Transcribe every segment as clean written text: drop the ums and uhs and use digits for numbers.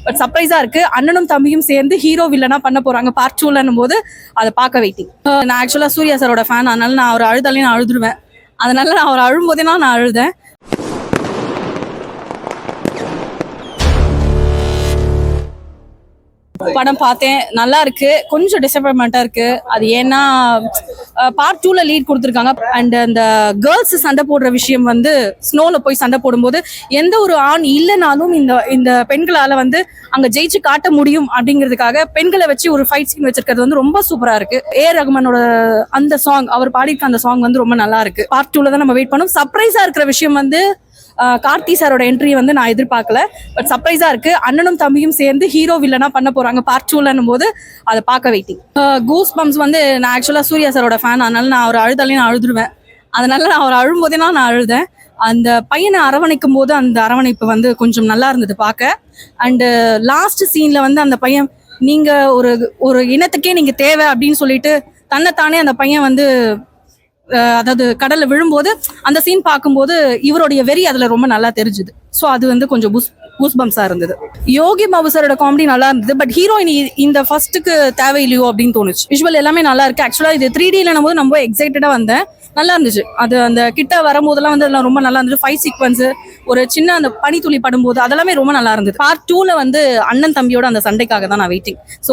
But சர்ப்ரைஸா இருக்கு. அண்ணனும் தம்பியும் சேர்ந்து ஹீரோ வில்லனா பண்ண போறாங்க பார்ட் 2ல போது அதை பார்க்க வெயிட்டிங். நான் ஆக்சுவலா சூர்யா சாரோட ஃபேன், அதனால நான் அவர் அழுதாலே நான் அழுதுருவேன். அதனால நான் அவர் அழும்போதே நான் அழுதேன். படம் பார்த்தேன், நல்லா இருக்கு. கொஞ்சம் டிசப்பாயின்மெண்டா இருக்கு. அது ஏன்னா பார்ட் 2ல லீட் கொடுத்துருக்காங்க. அண்ட் அந்த கேர்ள்ஸ் சண்டை போடுற விஷயம் ஸ்னோல போய் சண்டை போடும்போது எந்த ஒரு ஆண் இல்லைனாலும் இந்த பெண்களால அங்க ஜெயிச்சு காட்ட முடியும் அப்படிங்கிறதுக்காக பெண்களை வச்சு ஒரு ஃபைட் சீன் வச்சிருக்கிறது ரொம்ப சூப்பரா இருக்கு. ரகுமானோட அந்த சாங், அவர் பாடியிருக்க அந்த சாங் ரொம்ப நல்லா இருக்கு. பார்ட் 2ல தான் நம்ம வெயிட் பண்ணோம். சர்ப்ரைஸா இருக்கிற விஷயம் கார்த்தி சாரோட என்ட்ரி நான் எதிர்பார்க்கல. பட் சர்ப்ரைஸா இருக்கு. அண்ணனும் தம்பியும் சேர்ந்து ஹீரோ வில்லனா பண்ண போறாங்க பார்ட் 2ல போது அதை பார்க்க வெயிட்டிங். கூஸ் பம்ப்ஸ் நான் ஆக்சுவலா சூர்யா சாரோட ஃபேன், அதனால நான் அவர் அழுதாலே நான் அழுதுருவேன். அதனால நான் அவர் அழும்போதே நான் அழுதேன். அந்த பையனை அரவணைக்கும் போது அந்த அரவணைப்பு கொஞ்சம் நல்லா இருந்தது பார்க்க. அண்டு லாஸ்ட் சீன்ல அந்த பையன், நீங்க ஒரு இனத்துக்கே நீங்க தேவை அப்படின்னு சொல்லிட்டு தன்னைத்தானே அந்த பையன் அதாவது கடல்ல விழும்போது அந்த சீன் பார்க்கும்போது இவருடைய வெறி அதுல ரொம்ப நல்லா தெரிஞ்சுது. ஸோ அது கொஞ்சம் கூஸ் பம்ப்ஸா இருந்தது. யோகி பாபு சாரோட காமெடி நல்லா இருந்தது. பட் ஹீரோயின் இந்த ஃபர்ஸ்ட்டுக்கு தேவையில்லையோ அப்படின்னு தோணுச்சு. விஷுவல் எல்லாமே நல்லா இருக்கு. ஆக்சுவலா இது 3Dல போது ரொம்ப எக்ஸைட்டடா வந்தேன். நல்லா இருந்துச்சு. அது அந்த கிட்ட வரும்போதெல்லாம் அதெல்லாம் ரொம்ப நல்லா இருந்துச்சு. ஃபைட் சீக்வன்ஸ், ஒரு சின்ன அந்த பனித்துளி படும்போது அதெல்லாமே ரொம்ப நல்லா இருந்தது. பார்ட் 2ல அண்ணன் தம்பியோட அந்த சண்டைக்காக தான் நான் வெயிட்டிங். ஸோ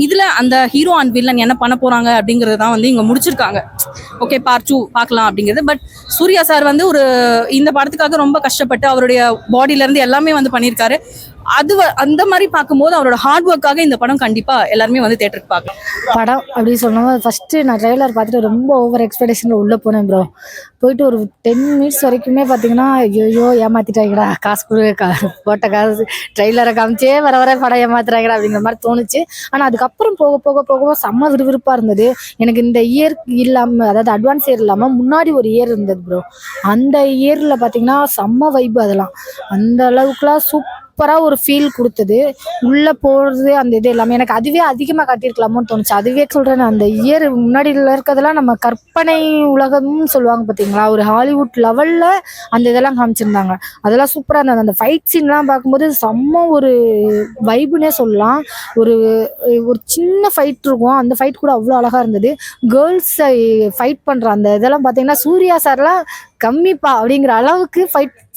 இதுல அந்த ஹீரோ அண்ட் வில்லன் என்ன பண்ண போறாங்க அப்படிங்கிறது தான் இங்க முடிச்சிருக்காங்க. ஓகே, பார்ட் 2 பார்க்கலாம் அப்படிங்கிறது. பட் சூர்யா சார் ஒரு இந்த படத்துக்காக ரொம்ப கஷ்டப்பட்டு அவருடைய பாடியில இருந்து எல்லாமே பண்ணியிருக்காரு. அது அந்த மாதிரி பார்க்கும்போது அவரோட ஹார்ட் ஒர்க்காக இந்த படம் கண்டிப்பா எல்லாருமே தியேட்டருக்கு பார்க்கலாம். படம் அப்படின்னு சொன்னோம். ஃபர்ஸ்ட் நான் ட்ரெய்லர் பார்த்துட்டு ரொம்ப ஓவர் எக்ஸ்பெக்டேஷன்ல உள்ள போனேன் ப்ரோ. போயிட்டு ஒரு 10 மினிட்ஸ் வரைக்குமே பார்த்தீங்கன்னா ஐயோ ஏமாத்திட்டாங்கடா, காசு போட்ட காசு ட்ரெய்லரை காமிச்சே வர படம் ஏமாத்துறாங்கடா அப்படிங்கிற மாதிரி தோணுச்சு. ஆனால் அதுக்கப்புறம் போக போக போக செம்ம விறுவிறுப்பாக இருந்தது. எனக்கு இந்த இயர் இல்லாமல், அதாவது அட்வான்ஸ் இயர் இல்லாமல் முன்னாடி ஒரு இயர் இருந்தது ப்ரோ. அந்த இயரில் பார்த்தீங்கன்னா செம்ம வைப்பு. அதெல்லாம் அந்த அளவுக்குலாம் சூப்பராக ஒரு ஃபீல் கொடுத்தது. உள்ளே போகிறது அந்த இது எல்லாமே எனக்கு அதுவே அதிகமாக காட்டியிருக்கலாமோன்னு தோணுச்சு. அதுவே சொல்கிறேன், அந்த இயர் முன்னாடியில் இருக்கிறதெல்லாம் நம்ம கற்பனை உலகம்னு சொல்லுவாங்க பார்த்தீங்களா, ஒரு ஹாலிவுட் லெவலில் அந்த இதெல்லாம் காமிச்சிருந்தாங்க. அதெல்லாம் சூப்பராக இருந்தது. அந்த ஃபைட் சீன்லாம் பார்க்கும்போது செம்ம ஒரு வைப்புனே சொல்லலாம். ஒரு ஒரு சின்ன ஃபைட் இருக்கும், அந்த ஃபைட் கூட அவ்வளோ அழகாக இருந்தது. கேர்ள்ஸை ஃபைட் பண்ணுற அந்த இதெல்லாம் பார்த்தீங்கன்னா சூர்யா சார்லாம் கம்மிப்பா அப்படிங்கிற அளவுக்கு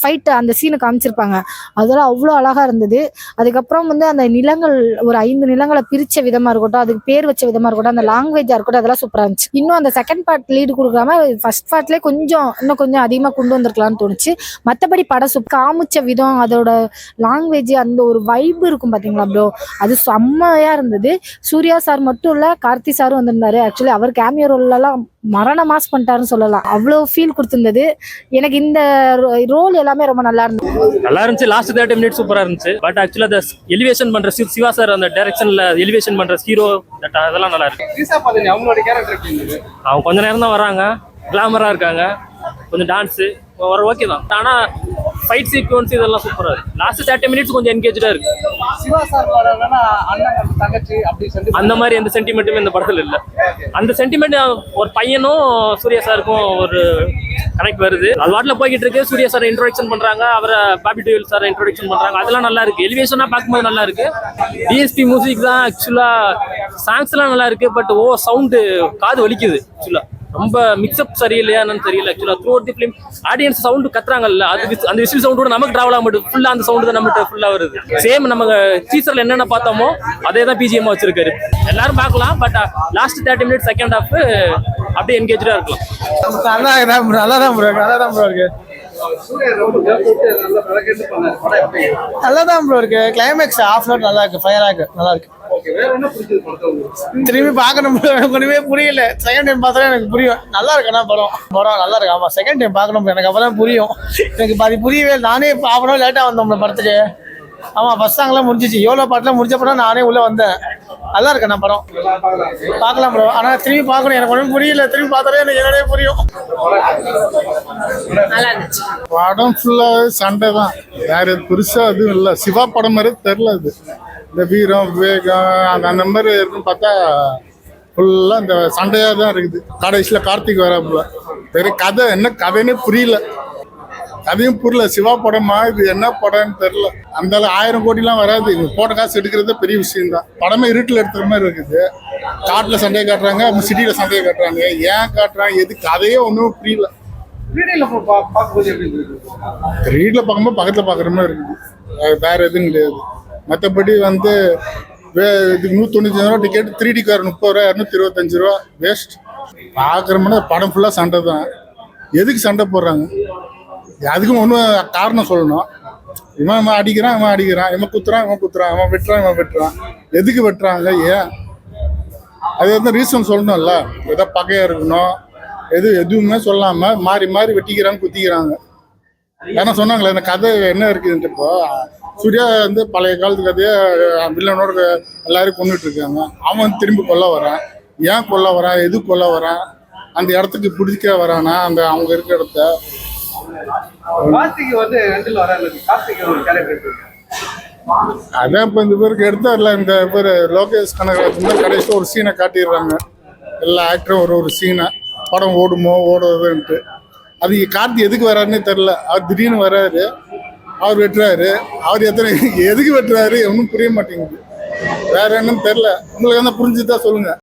ஃபைட் அந்த சீனை காமிச்சிருப்பாங்க. அதெல்லாம் அவ்வளோ அழகாக இருந்தது. அதுக்கப்புறம் அந்த நிலங்கள், ஒரு 5 நிலங்களை பிரித்த விதமாக இருக்கட்டும், அதுக்கு பேர் வச்ச விதமாக இருக்கட்டும், அந்த லாங்குவேஜாக இருக்கட்டும், அதெல்லாம் சூப்பராக இருந்துச்சு. இன்னும் அந்த செகண்ட் பார்ட் லீடு கொடுக்காம ஃபர்ஸ்ட் பார்ட்லேயே இன்னும் கொஞ்சம் அதிகமாக கொண்டு வந்திருக்கலாம்னு தோணுச்சு. மற்றபடி படம் காமிச்ச விதம், அதோட லாங்குவேஜ், அந்த ஒரு வைப்பு இருக்கும் பார்த்தீங்களா ப்ரோ, அது செம்மையாக இருந்தது. சூர்யா சார் மட்டும் இல்லை, கார்த்தி சாரும் வந்திருந்தாரு. ஆக்சுவலி அவர் கேமியோ ரோல்லாம் மரண மாஸ் பண்ணிட்டாருன்னு சொல்லலாம். அவ்வளோ ஃபீல் கொடுத்துருந்தது. எனக்கு இந்த ரோல் எல்லாமே ரொம்ப நல்லா இருந்துச்சு. லாஸ்ட் 30 மினிட்ஸ் சூப்பரா இருந்துச்சு. பட் ஆக்சுவலா அந்த எலிவேஷன் பண்ற சிவா சார் அந்த டைரக்ஷன்ல எலிவேஷன் பண்ற ஹீரோ அதெல்லாம் நல்லா இருக்கு. அவங்க கொஞ்ச நேரம் தான் வராங்க, கிளாமரா இருக்காங்க, கொஞ்சம் டான்ஸ் ஓகே தான். ஆனா ஃபைட் சீக்வன்ஸ் இதெல்லாம் சூப்பரா இருக்கு. லாஸ்ட் 30 மினிட்ஸ் கொஞ்சம் என்கேஜா இருக்கு. சிவா சார் அண்ணன் தங்கச்சி அப்படி அந்த மாதிரி எந்த சென்டிமெண்ட்டுமே இந்த படத்துல இல்ல. அந்த சென்டிமெண்ட் ஒரு பையனும் சூர்யா சாருக்கும் ஒரு கனெக்ட் வருது. அது வாட்டில் போய்கிட்டு இருக்கு. சூர்யா சார் இன்ட்ரோடக்ஷன் பண்றாங்க, அவரை பாபி டியூல் சார் இன்ட்ரோடக்ஷன் பண்றாங்க. அதெல்லாம் நல்லா இருக்கு. எலிவேஷனா பார்க்கும்போது நல்லா இருக்கு. டிஎஸ்பி மியூசிக் தான் ஆக்சுவலா. சாங்ஸ் எல்லாம் நல்லா இருக்கு. பட் சவுண்டு காது வலிக்குது. ஆக்சுவலா ரொம்ப மிக்ஸ்அப் சரியில்லையா என்னன்னு தெரியல. Actually throughout the film audience sound கத்துறாங்கல்ல, அது அந்த விசில் சவுண்ட் கூட நமக்கு டிராவல் ஆக மாட்டேது. ஃபுல்லா அந்த சவுண்ட் தான் நம்மகிட்ட ஃபுல்லா வருது. சேம் நம்ம டீசர்ல என்னென்ன பார்த்தோமோ அதே தான் பிஜிஎம் வச்சிருக்காரு. எல்லாரும் பார்க்கலாம். But last 30 minutes second half அப்படியே என்கேஜா இருக்கலாம். நல்லா தான் ப்ரோ இருக்கு. நல்லா தான் ப்ரோ இருக்கு. கிளைமேக்ஸ் ஆஃப் நல்லா இருக்கு, ஃபயரா இருக்கு, நல்லா இருக்கு. திரும்பி பார்க்கணும், ஒண்ணுமே புரியல. செகண்ட் டைம் பார்த்தா எனக்கு புரியும். நல்லா இருக்குண்ணா படம் நல்லா இருக்கு. ஆமா, செகண்ட் டைம் பார்க்கணும், எனக்கு அப்பதான் புரியும். எனக்கு பாதி புரியவே. நானே பார்க்கணும், லேட்டா வந்தோம் படத்துக்கு. ஆமா, பஸ் சாங்லாம் முடிஞ்சிச்சு. எவ்வளோ பாட்டுலாம் முடிஞ்ச படம் நானே உள்ள வந்தேன். நல்லா இருக்கண்ணா படம், பார்க்கலாம் ப்ரோ. ஆனா திரும்பி பார்க்கணும், எனக்கு ஒன்றும் புரியல. திரும்பி பார்த்தாலே எனக்கு என்னடே புரியும். படம் ஃபுல்லாவே சண்டை தான், வேற பெருசா எதுவும் இல்லை. சிவா படம் மாதிரி தெரியல. இது இந்த வீரம் விவேகம் அந்த மாதிரி இருக்குன்னு பார்த்தா ஃபுல்லாக இந்த சண்டையாக தான் இருக்குது. கடைசியில் கார்த்திக் வராப்புல. வேற கதை என்ன கதைன்னே புரியல. அதையும் புரியல. சிவா படமா இது என்ன படம்னு தெரியல. அந்த 1000 கோடிலாம் வராது. இவங்க போட்ட காசு எடுக்கிறதே பெரிய விஷயம் தான். படமே இருட்டில் எடுத்துற மாதிரி இருக்குது. காட்டில் சண்டையை காட்டுறாங்க, சிட்டியில் சண்டையை காட்டுறாங்க. ஏன் காட்டுறாங்க, எது கதையே ஒன்றும் புரியல. ரீடில் பார்க்கும்போது பக்கத்தில் பார்க்குற மாதிரி இருக்குது. வேற எதுவும் கிடையாது. மற்றபடி வந்து இதுக்கு 195 ரூபா டிக்கெட், 3D கார் 30 ரூபா, 225 ரூபா வேஸ்ட். பார்க்குறோம்னா படம் ஃபுல்லாக சண்டை தான். எதுக்கு சண்டை போடுறாங்க? அதுக்கும் ஒன்றும் காரணம் சொல்லணும். இவன் அடிக்கிறான், இவன் குத்துறான், அவன் வெட்டுறான். எதுக்கு வெட்டுறாங்க? ஏன்? அது வந்து ரீசன் சொல்லணும்ல. ஏதோ பகையாக இருக்கணும், எதுவுமே சொல்லாமல் மாறி மாறி வெட்டிக்கிறாங்க, குத்திக்கிறாங்க. ஏன்னா சொன்னாங்களே இந்த கதை என்ன இருக்குதுன்ட்டு. இப்போ சூர்யா வந்து பழைய காலத்து கதையை வில்லனோட எல்லாரும் கொண்டுட்டு இருக்காங்க. அவன் திரும்பி கொல்ல வரான். ஏன் கொல்ல வரான், எது கொல்ல வரான், அந்த இடத்துக்கு பிடிக்க வரானா, அந்த அவங்க இருக்கிற இடத்த. அதான் இப்போ இந்த பேருக்கு எடுத்தார்ல, இந்த பேர் லோகேஷ் கனகராஜ் கடைசியில் ஒரு சீனை காட்டிடுறாங்க. எல்லா ஆக்டரும் ஒரு சீனை, படம் ஓடுமோ ஓடுறதுன்ட்டு. அது கார்த்தி எதுக்கு வர்றாருன்னே தெரில. அவர் திடீர்னு வர்றாரு, அவர் வெட்டுறாரு. அவர் எதுக்கு வெட்டுறாரு ஒன்றும் புரிய மாட்டேங்குது. வேற என்னன்னு தெரில. உங்களுக்கு என்ன புரிஞ்சுதான் சொல்லுங்க.